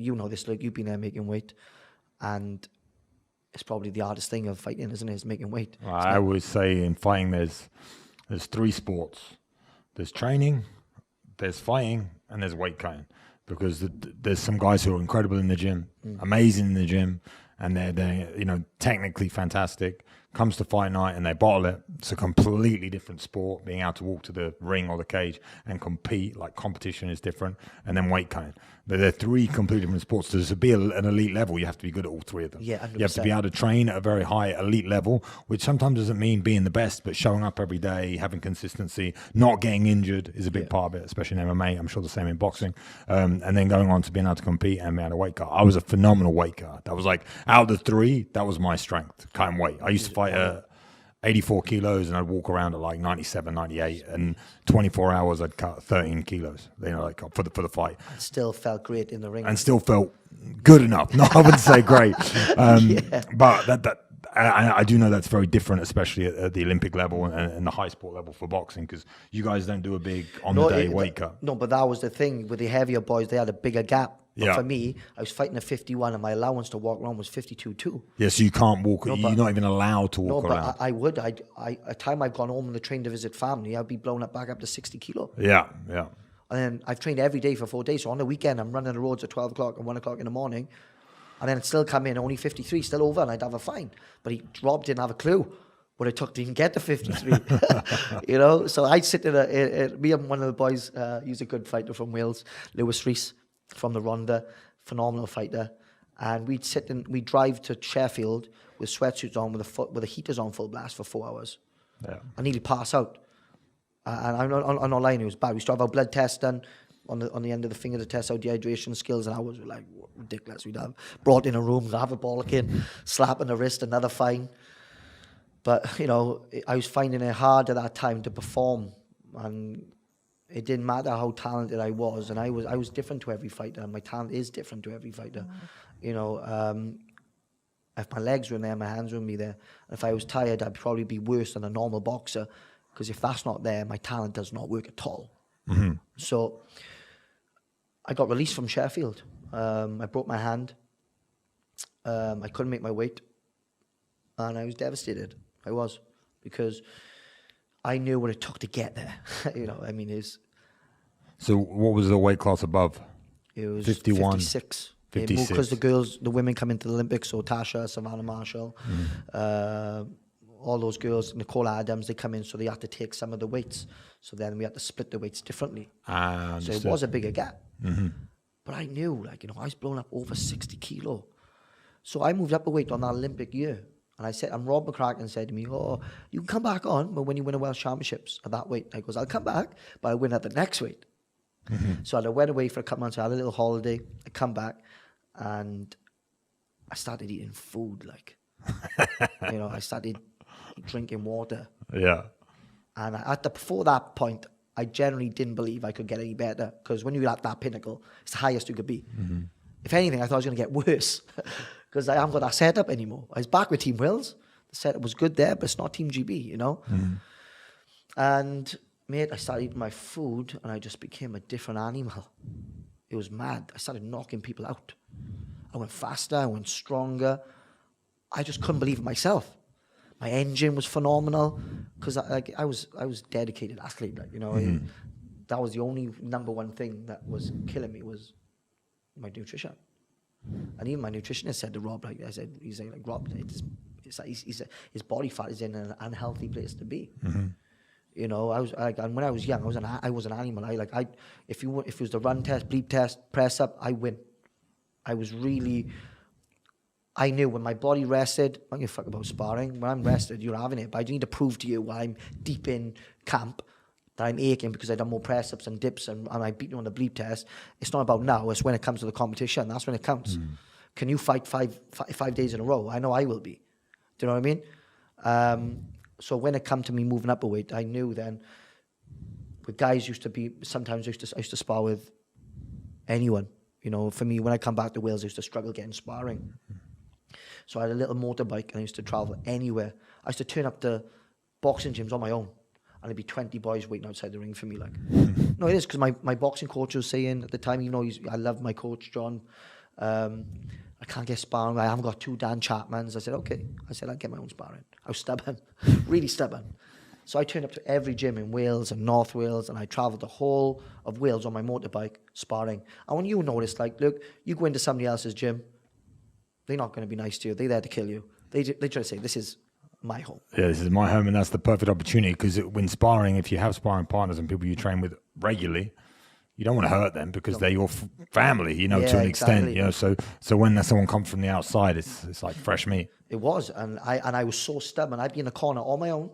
you know this, like you've been there making weight, and it's probably the hardest thing of fighting, isn't it? Is making weight. I always say in fighting, there's 3 sports. There's training, there's fighting, and there's weight cutting. Because there's some guys who are incredible in the gym, amazing in the gym, and they're technically fantastic. Comes to fight night and they bottle it. It's a completely different sport. Being able to walk to the ring or the cage and compete, like competition is different. And then weight cutting. They're 3 completely different sports. So to be an elite level, you have to be good at all 3 of them. Yeah, 100%. You have to be able to train at a very high elite level, which sometimes doesn't mean being the best, but showing up every day, having consistency, not getting injured is a big part of it, especially in MMA. I'm sure the same in boxing. And then going on to being able to compete and being able to weight cut. I was a phenomenal weight cutter. That was like, out of the 3, that was my strength, cutting weight. I used to fight at 84 kilos and I'd walk around at like 97, 98, and 24 hours I'd cut 13 kilos, like for the fight. And still felt great in the ring. And still felt good enough. No, I wouldn't say great. But I do know that's very different, especially at the Olympic level and the high sport level for boxing, because you guys don't do a big on-the-day weight cut. No, but that was the thing. With the heavier boys, they had a bigger gap. But for me, I was fighting at 51 and my allowance to walk around was 52.2. Yeah, so you can't walk, you're not even allowed to walk around. No, but I would. A time I've gone home and the train to visit family, I'd be blown back up to 60 kilo. Yeah. And then I've trained every day for 4 days. So on the weekend, I'm running the roads at 12 o'clock and 1 o'clock in the morning. And then I'd still come in, only 53, still over, and I'd have a fine. But Rob didn't have a clue what it took to even get to 53. So I'd sit in me and one of the boys, he's a good fighter from Wales, Lewis Rees from the Ronda, phenomenal fighter. And we'd drive to Sheffield with sweatsuits on, with the heaters on full blast for 4 hours. Yeah. I nearly pass out. And I'm not lying, it was bad. We used to have our blood test done on the end of the finger to test our dehydration skills, and I was like, ridiculous. We'd have brought in a room, have a bollocking, slap on the wrist, another fine. But, I was finding it hard at that time to perform, and it didn't matter how talented I was, and I was different to every fighter, and my talent is different to every fighter. If my legs were in there, my hands were in me there. And if I was tired, I'd probably be worse than a normal boxer, because if that's not there, my talent does not work at all. Mm-hmm. So I got released from Sheffield. I broke my hand. I couldn't make my weight, and I was devastated. I was, because I knew what it took to get there. So what was the weight class above? It was 51. 56. 56. Because the women come into the Olympics, so Tasha, Savannah Marshall, all those girls, Nicole Adams, they come in, so they had to take some of the weights. So then we had to split the weights differently. So it was a bigger gap. Mm-hmm. But I knew, I was blown up over 60 kilo. So I moved up a weight on that Olympic year. And I said, and Rob McCracken said to me, you can come back on, but when you win a World Championships at that weight. I goes, I'll come back, but I'll win at the next weight. Mm-hmm. So I went away for a couple months, I had a little holiday, I come back, and I started eating food, I started drinking water. Yeah. And before that point, I generally didn't believe I could get any better, because when you're at that pinnacle, it's the highest you could be. Mm-hmm. If anything, I thought I was going to get worse, because I haven't got that setup anymore. I was back with Team Wills. The setup was good there, but it's not Team GB, Mm-hmm. And, mate, I started eating my food, and I just became a different animal. It was mad. I started knocking people out. I went faster, I went stronger. I just couldn't believe it myself. My engine was phenomenal, because I was dedicated athlete. Mm-hmm. That was the only number one thing that was killing me was my nutrition. And even my nutritionist said to Rob, Rob, his body fat is in an unhealthy place to be. Mm-hmm. And when I was young, I was an animal. If it was the run test, bleep test, press up, I win. I knew when my body rested, I don't give a fuck about sparring. When I'm rested, you're having it. But I need to prove to you while I'm deep in camp that I'm aching because I've done more press-ups and dips and I beat you on the bleep test. It's not about now. It's when it comes to the competition. That's when it counts. Mm. Can you fight five days in a row? I know I will be. Do you know what I mean? So when it come to me moving up a weight, I knew then with guys sometimes I used to spar with anyone. For me, when I come back to Wales, I used to struggle getting sparring. So I had a little motorbike and I used to travel anywhere. I used to turn up to boxing gyms on my own. And there'd be 20 boys waiting outside the ring for me. No, it is, because my boxing coach was saying at the time, I loved my coach, John. I can't get sparring. I haven't got 2 Dan Chapmans. I said, okay. I said, I'll get my own sparring. I was stubborn, really stubborn. So I turned up to every gym in Wales and North Wales, and I travelled the whole of Wales on my motorbike sparring. And when you notice, like, look, you go into somebody else's gym, they're not going to be nice to you. They're there to kill you. They try to say, this is my home. Yeah, this is my home, and that's the perfect opportunity, because when sparring, if you have sparring partners and people you train with regularly, you don't want to hurt them because they're your family, you know, to an extent, you know. So when someone comes from the outside, it's like fresh meat. It was, and I was so stubborn. I'd be in a corner on my own,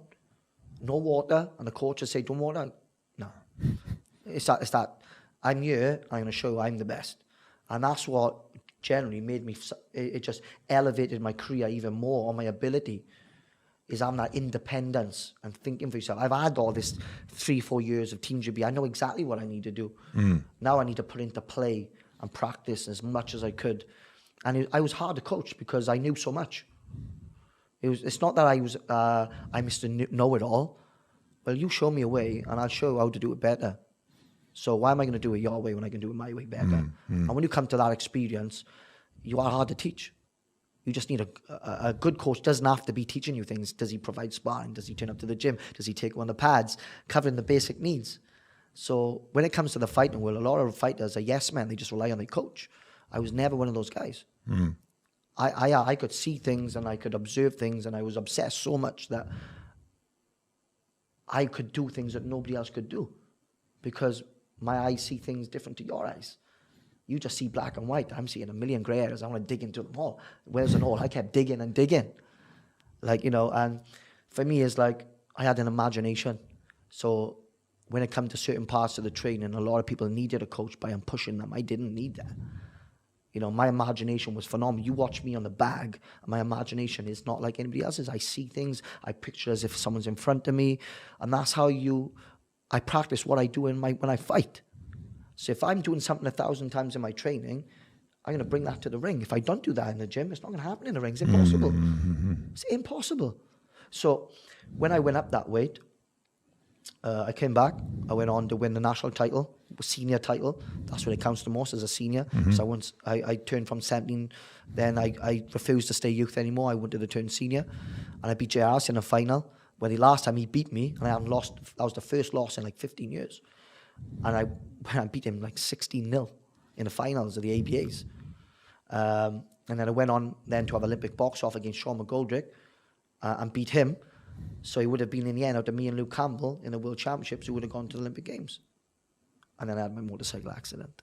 no water, and the coach would say, "Don't water." No, it's that. I'm here. I'm going to show you I'm the best, and that's what generally made me. It just elevated my career even more, on my ability. Is having that independence and thinking for yourself. I've had all this 3-4 years of Team GB. I know exactly what I need to do. Now I need to put into play and practice as much as I could. And I was hard to coach because I knew so much. It's not that I was I Mr. Know-it-all. Well, you show me a way and I'll show you how to do it better. So why am I going to do it your way when I can do it my way better? And when you come to that experience, you are hard to teach. You just need a good coach. Doesn't have to be teaching you things. Does he provide sparring? Does he turn up to the gym? Does he take one of the pads? Covering the basic needs. So when it comes to the fighting world, a lot of fighters are yes men. They just rely on their coach. I was never one of those guys. I could see things and I could observe things, and I was obsessed so much that I could do things that nobody else could do, because my eyes see things different to your eyes. You just see black and white. I'm seeing a million grey areas. I want to dig into them all. Where's an hole? I kept digging and digging. Like, you know, and for me, it's like I had an imagination. So when it comes to certain parts of the training, a lot of people needed a coach, but I'm pushing them. I didn't need that. You know, my imagination was phenomenal. You watch me on the bag, my imagination is not like anybody else's. I see things, I picture as if someone's in front of me. And that's how I practice what I do when I fight. So if I'm doing something 1,000 times in my training, I'm going to bring that to the ring. If I don't do that in the gym, it's not going to happen in the ring. It's impossible. It's impossible. So when I went up that weight, I came back. I went on to win the national title, senior title. That's what it counts the most, as a senior. So I turned from 17. Then I refused to stay youth anymore. I wanted to turn senior. And I beat JRS in a final, where the last time he beat me, and I hadn't lost. That was the first loss in like 15 years. And I beat him like 16-0 in the finals of the ABAs. And then I went on then to have Olympic box-off against Sean McGoldrick and beat him. So he would have been in the end, out of me and Luke Campbell in the World Championships, who would have gone to the Olympic Games. And then I had my motorcycle accident.